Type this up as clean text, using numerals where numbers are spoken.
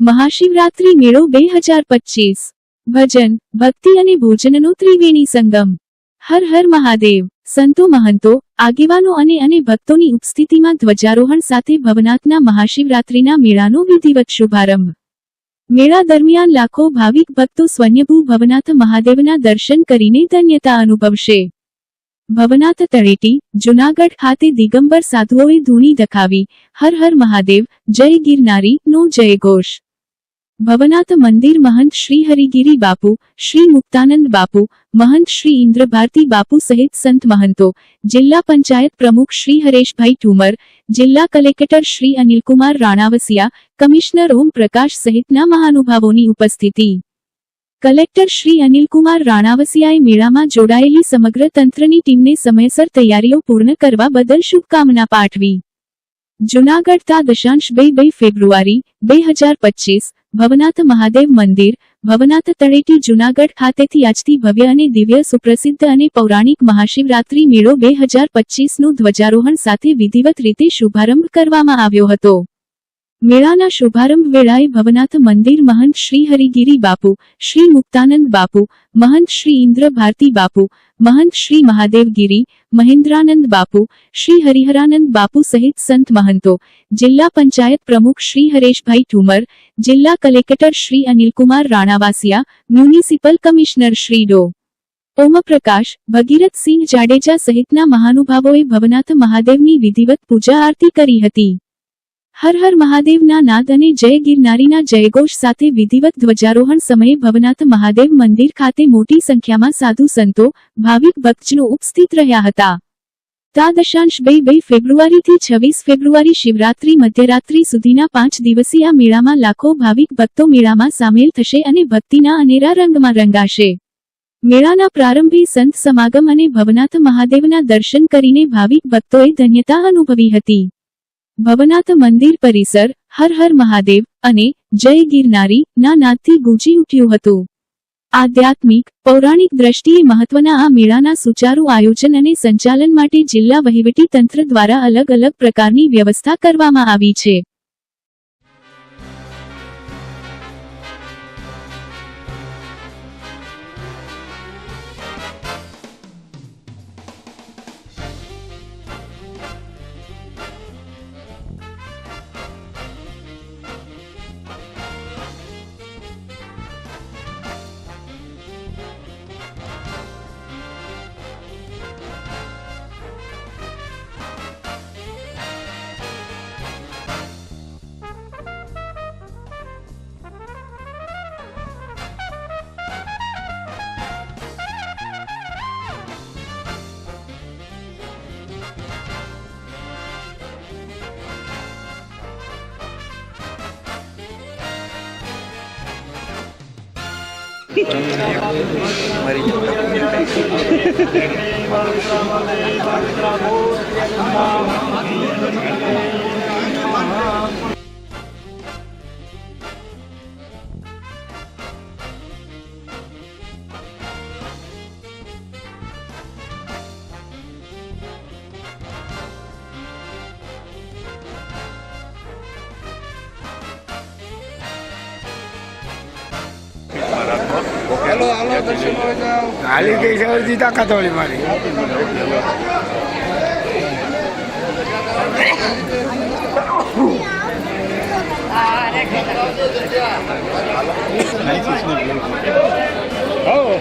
મહાશિવરાત્રી મેળો 2025 ભજન ભક્તિ અને ભોજનનો ત્રિવેણી સંગમ। હર હર મહાદેવ। સંતો મહંતો આગેવાનો અને ભક્તોની ઉપસ્થિતિમાં ધ્વજારોહણ સાથે ભવનાથના મહાશિવરાત્રીના મેળાનો વિધિવત શુભારંભ। મેળા દરમિયાન લાખો ભાવિક ભક્તો સ્વયંભૂ ભવનાથ મહાદેવના દર્શન કરીને ધન્યતા અનુભવશે। ભવનાથ તળેટી જૂનાગઢ ખાતે દિગંબર સાધુઓએ ધૂણી દખાવી હર હર મહાદેવ જય ગિરનારી નો જયઘોષ। ભવનાથ મંદિર મહંત શ્રી હરિગીરી બાપુ, શ્રી મુક્તાનંદ બાપુ, મહંત શ્રી ઇન્દ્રભારતી બાપુ સહિત સંત મહંતો, જિલ્લા પંચાયત પ્રમુખ શ્રી હરેશભાઈ ઠુમર, જિલ્લા કલેક્ટર શ્રી અનિલકુમાર રાણાવસિયા, કમિશનર ઓમ પ્રકાશ સહિતના મહાનુભાવોની ઉપસ્થિતિ। કલેક્ટર શ્રી અનિલકુમાર રાણાવસિયાએ મેળામાં જોડાયેલી સમગ્ર તંત્રની ટીમને સમયસર તૈયારીઓ પૂર્ણ કરવા બદલ શુભકામના પાઠવી। જૂનાગઢ તા દશાંશ 2 ફેબ્રુઆરી 2025 ભવનાથ મહાદેવ મંદિર ભવનાથ તળેટી જૂનાગઢ ખાતેથી આજથી ભવ્ય અને દિવ્ય સુપ્રસિદ્ધ અને પૌરાણિક મહાશિવરાત્રી મેળો 2025નું ધ્વજારોહણ સાથે વિધિવત રીતે શુભારંભ કરવામાં આવ્યો હતો। મેળાના શુભારંભ વેળાએ ભવનાથ મંદિર મહંત શ્રી હરિગીરી બાપુ, શ્રી મુક્તાનંદ બાપુ, મહંત શ્રી ઇન્દ્રભારતી બાપુ, મહંત શ્રી મહાદેવગીરી, મહેન્દ્રાનંદ બાપુ, શ્રી હરિહરાનંદ બાપુ સહિત સંત મહંતો, જિલ્લા પંચાયત પ્રમુખ શ્રી હરેશભાઈ ઠુમર, જિલ્લા collector Shri Anilkumar Ranavasiya, municipal commissioner Shri ડો. ઓમપ્રકાશ, ભગીરથસિંહ જાડેજા સહિતના મહાનુભાવોએ ભવનાથ મહાદેવની વિધિવત પૂજા આરતી કરી હતી। હર હર મહાદેવના નાદ અને જય ગિરનારીના જયઘોષ સાથે વિધિવત ધ્વજારોહણ સમયે ભવનાથ મહાદેવ મંદિર ખાતે મોટી સંખ્યામાં સાધુ સંતો, ભાવિક ભક્તજનો ઉપસ્થિત રહ્યા હતા। તા દશાંશ 2 ફેબ્રુઆરીથી 26 ફેબ્રુઆરી શિવરાત્રી મધ્યરાત્રી સુધીના 5 દિવસીય આ મેળામાં લાખો ભાવિક ભક્તો મેળામાં સામેલ થશે અને ભક્તિના અનેરા રંગમાં રંગાશે। મેળાના પ્રારંભે સંત સમાગમ અને ભવનાથ મહાદેવના દર્શન કરીને ભાવિક ભક્તોએ ધન્યતા અનુભવી હતી। ભવનાથ મંદિર પરિસર હર હર મહાદેવ અને જય ગિરનારી ના નાદથી ગૂંજી ઉઠ્યું હતું। આધ્યાત્મિક પૌરાણિક દ્રષ્ટિએ મહત્વના આ મેળાના સુચારુ આયોજન અને સંચાલન માટે જિલ્લા વહીવટી તંત્ર દ્વારા અલગ અલગ પ્રકારની વ્યવસ્થા કરવામાં આવી છે। हेलो हेलो दर्शन हो जाओ गाली के सर जी ताकत वाली मारी Oh,